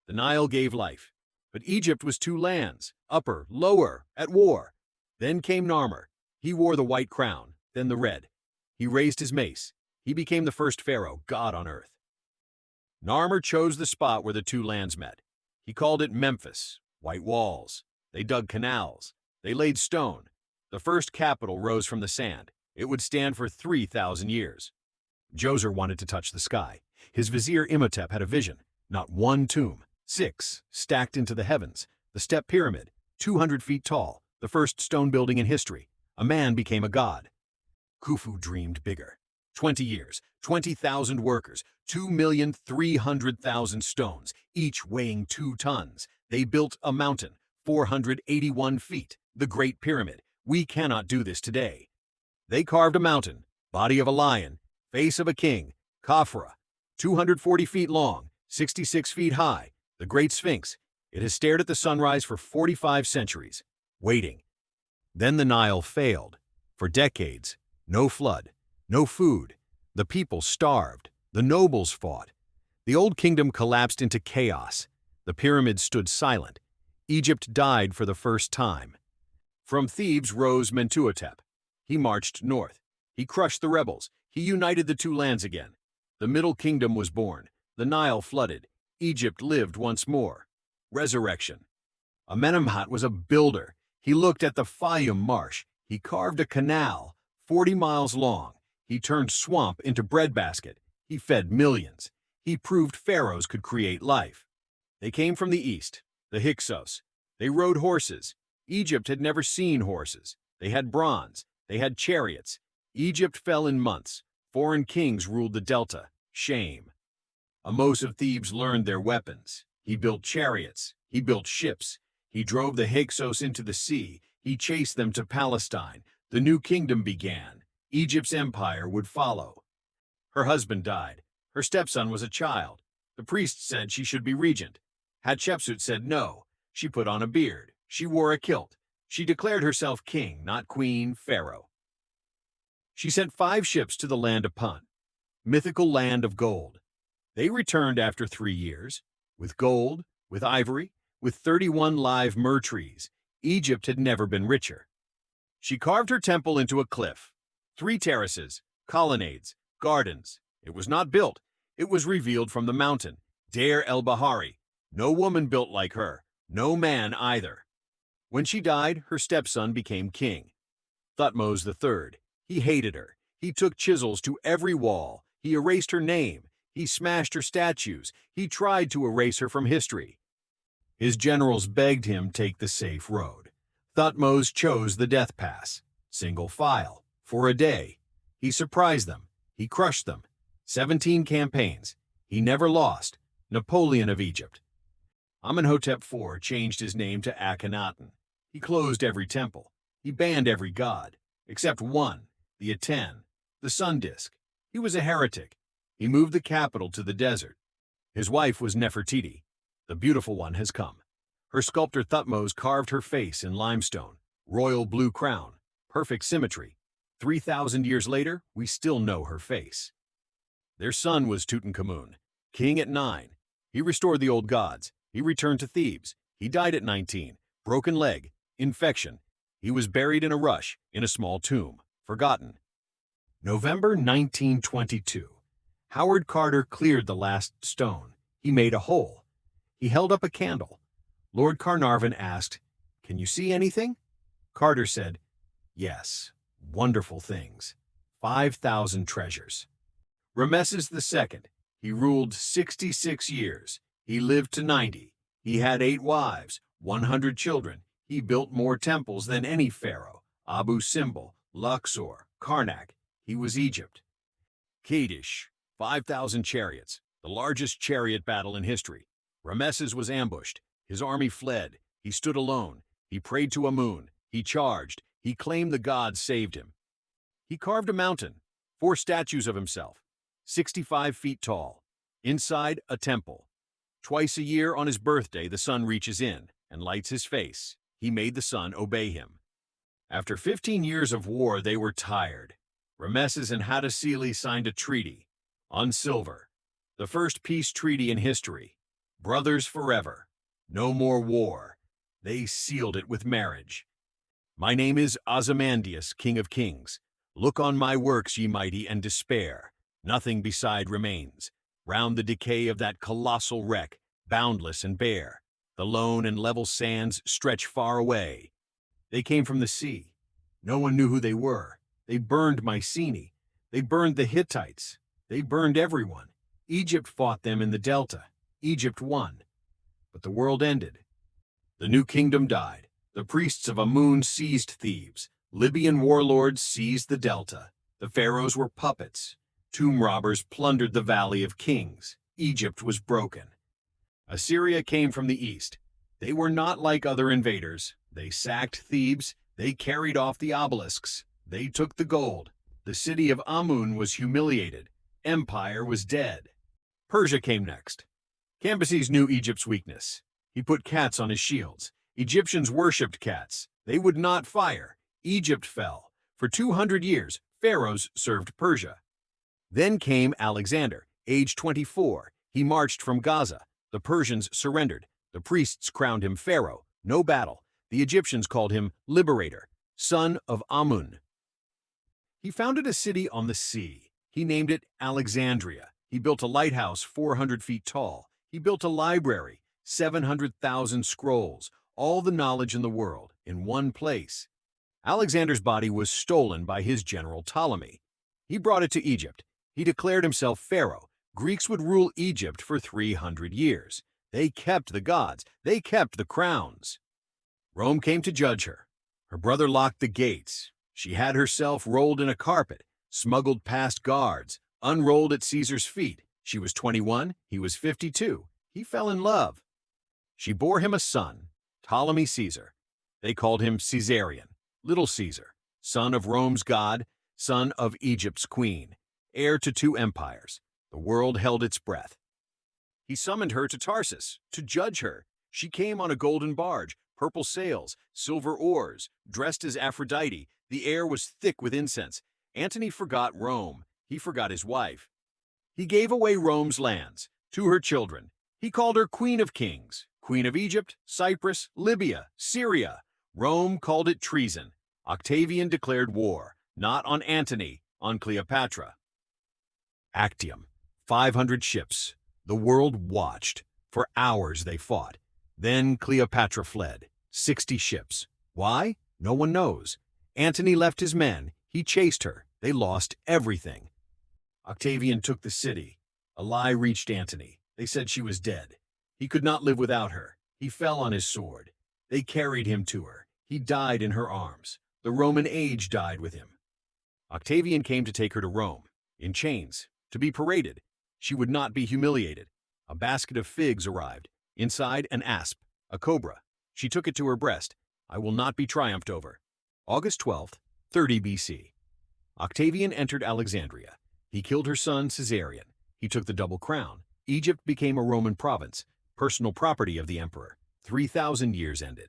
The Nile gave life. But Egypt was two lands, upper, lower, at war. Then came Narmer. He wore the white crown, then the red. He raised his mace. He became the first pharaoh, God on earth. Narmer chose the spot where the two lands met. He called it Memphis, white walls. They dug canals. They laid stone. The first capital rose from the sand. It would stand for 3,000 years. Djoser wanted to touch the sky. His vizier Imhotep had a vision. Not one tomb, 6, stacked into the heavens. The step pyramid, 200 feet tall, the first stone building in history. A man became a god. Khufu dreamed bigger. 20 years, 20,000 workers, 2,300,000 stones, each weighing 2 tons. They built a mountain, 481 feet, the Great Pyramid. We cannot do this today. They carved a mountain, body of a lion, face of a king, Khafra, 240 feet long, 66 feet high, the Great Sphinx. It has stared at the sunrise for 45 centuries, waiting. Then the Nile failed. For decades, no flood, no food. The people starved. The nobles fought. The old kingdom collapsed into chaos. The pyramids stood silent. Egypt died for the first time. From Thebes rose Mentuhotep. He marched north. He crushed the rebels. He united the two lands again. The Middle Kingdom was born. The Nile flooded. Egypt lived once more. Resurrection. Amenemhat was a builder. He looked at the Fayum marsh. He carved a canal, 40 miles long. He turned swamp into breadbasket. He fed millions. He proved pharaohs could create life. They came from the east, the Hyksos. They rode horses. Egypt had never seen horses. They had bronze. They had chariots. Egypt fell in months. Foreign kings ruled the delta. Shame. Amos of Thebes learned their weapons. He built chariots. He built ships. He drove the Hyksos into the sea. He chased them to Palestine. The new kingdom began. Egypt's empire would follow. Her husband died. Her stepson was a child. The priest said she should be regent. Hatshepsut said no. She put on a beard. She wore a kilt. She declared herself king, not queen, pharaoh. She sent 5 ships to the land of Punt, mythical land of gold. They returned after 3 years, with gold, with ivory, with 31 live myrrh trees. Egypt had never been richer. She carved her temple into a cliff. 3 terraces, colonnades, gardens. It was not built. It was revealed from the mountain. Deir el-Bahari. No woman built like her. No man either. When she died, her stepson became king. Thutmose III. He hated her. He took chisels to every wall. He erased her name. He smashed her statues. He tried to erase her from history. His generals begged him take the safe road. Thutmose chose the death pass. Single file. For a day. He surprised them. He crushed them. 17 campaigns. He never lost. Napoleon of Egypt. Amenhotep IV changed his name to Akhenaten. He closed every temple. He banned every god, except one, the Aten, the sun disk. He was a heretic. He moved the capital to the desert. His wife was Nefertiti. The beautiful one has come. Her sculptor Thutmose carved her face in limestone, royal blue crown, perfect symmetry. 3,000 years later, we still know her face. Their son was Tutankhamun, king at 9. He restored the old gods. He returned to Thebes. He died at 19, broken leg, infection. He was buried in a rush, in a small tomb, forgotten. November 1922. Howard Carter cleared the last stone. He made a hole. He held up a candle. Lord Carnarvon asked, "Can you see anything?" Carter said, "Yes, wonderful things. 5,000 treasures." Rameses II. He ruled 66 years. He lived to 90. He had 8 wives, 100 children. He built more temples than any pharaoh. Abu Simbel, Luxor, Karnak. He was Egypt. Kadesh, 5,000 chariots, the largest chariot battle in history. Rameses was ambushed. His army fled. He stood alone. He prayed to Amun. He charged. He claimed the gods saved him. He carved a mountain, 4 statues of himself, 65 feet tall. Inside, a temple. Twice a year on his birthday, the sun reaches in and lights his face. He made the sun obey him. After 15 years of war, they were tired. Rameses and Hattusili signed a treaty on silver, the first peace treaty in history. Brothers forever. No more war. They sealed it with marriage. My name is Ozymandias, King of Kings. Look on my works, ye mighty, and despair. Nothing beside remains. Round the decay of that colossal wreck, boundless and bare, the lone and level sands stretch far away. They came from the sea. No one knew who they were. They burned Mycenae. They burned the Hittites. They burned everyone. Egypt fought them in the delta. Egypt won. But the world ended. The new kingdom died. The priests of Amun seized Thebes. Libyan warlords seized the delta. The pharaohs were puppets. Tomb robbers plundered the Valley of Kings. Egypt was broken. Assyria came from the east. They were not like other invaders. They sacked Thebes. They carried off the obelisks. They took the gold. The city of Amun was humiliated. Empire was dead. Persia came next. Cambyses knew Egypt's weakness. He put cats on his shields. Egyptians worshipped cats. They would not fire. Egypt fell. For 200 years, pharaohs served Persia. Then came Alexander, age 24. He marched from Gaza. The Persians surrendered. The priests crowned him pharaoh. No battle. The Egyptians called him liberator, son of Amun. He founded a city on the sea. He named it Alexandria. He built a lighthouse 400 feet tall. He built a library, 700,000 scrolls, all the knowledge in the world, in one place. Alexander's body was stolen by his general Ptolemy. He brought it to Egypt. He declared himself pharaoh. Greeks would rule Egypt for 300 years. They kept the gods. They kept the crowns. Rome came to judge her. Her brother locked the gates. She had herself rolled in a carpet, smuggled past guards, unrolled at Caesar's feet. She was 21, he was 52. He fell in love. She bore him a son, Ptolemy Caesar. They called him Caesarion, Little Caesar, son of Rome's god, son of Egypt's queen, heir to 2 empires. The world held its breath. He summoned her to Tarsus to judge her. She came on a golden barge, purple sails, silver oars, dressed as Aphrodite. The air was thick with incense. Antony forgot Rome. He forgot his wife. He gave away Rome's lands to her children. He called her Queen of Kings, Queen of Egypt, Cyprus, Libya, Syria. Rome called it treason. Octavian declared war, not on Antony, on Cleopatra. Actium, 500 ships. The world watched. For hours they fought. Then Cleopatra fled. 60 ships. Why? No one knows. Antony left his men. He chased her. They lost everything. Octavian took the city. A lie reached Antony. They said she was dead. He could not live without her. He fell on his sword. They carried him to her. He died in her arms. The Roman age died with him. Octavian came to take her to Rome, in chains, to be paraded. She would not be humiliated. A basket of figs arrived. Inside, an asp, a cobra. She took it to her breast. I will not be triumphed over. August 12th, 30 BC. Octavian entered Alexandria. He killed her son Caesarion. He took the double crown. Egypt became a Roman province, personal property of the emperor. 3,000 years ended.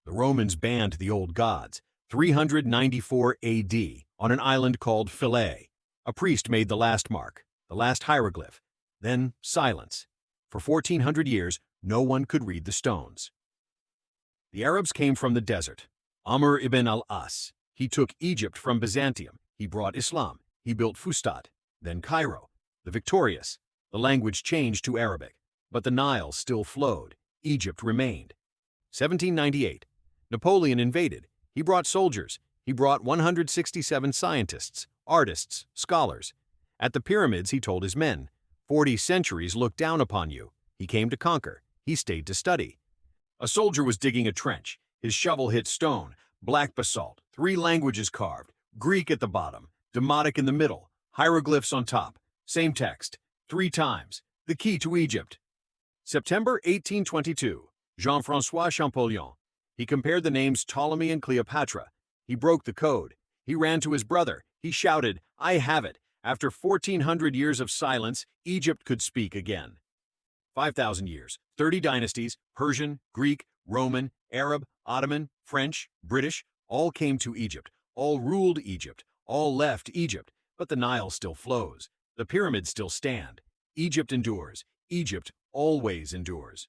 The Romans banned the old gods. 394 AD, on an island called Philae. A priest made the last mark, the last hieroglyph. Then silence. For 1,400 years, no one could read the stones. The Arabs came from the desert. Amr ibn al-As. He took Egypt from Byzantium. He brought Islam. He built Fustat. Then Cairo. The victorious. The language changed to Arabic. But the Nile still flowed. Egypt remained. 1798. Napoleon invaded. He brought soldiers. He brought 167 scientists, artists, scholars. At the pyramids, he told his men, 40 centuries looked down upon you. He came to conquer. He stayed to study. A soldier was digging a trench. His shovel hit stone, black basalt, 3 languages carved, Greek at the bottom, Demotic in the middle, hieroglyphs on top, same text, 3 times, the key to Egypt. September 1822, Jean-François Champollion. He compared the names Ptolemy and Cleopatra. He broke the code. He ran to his brother. He shouted, I have it. After 1,400 years of silence, Egypt could speak again. 5,000 years, 30 dynasties, Persian, Greek, Roman, Arab, Ottoman, French, British, all came to Egypt, all ruled Egypt, all left Egypt, but the Nile still flows. The pyramids still stand. Egypt endures. Egypt always endures.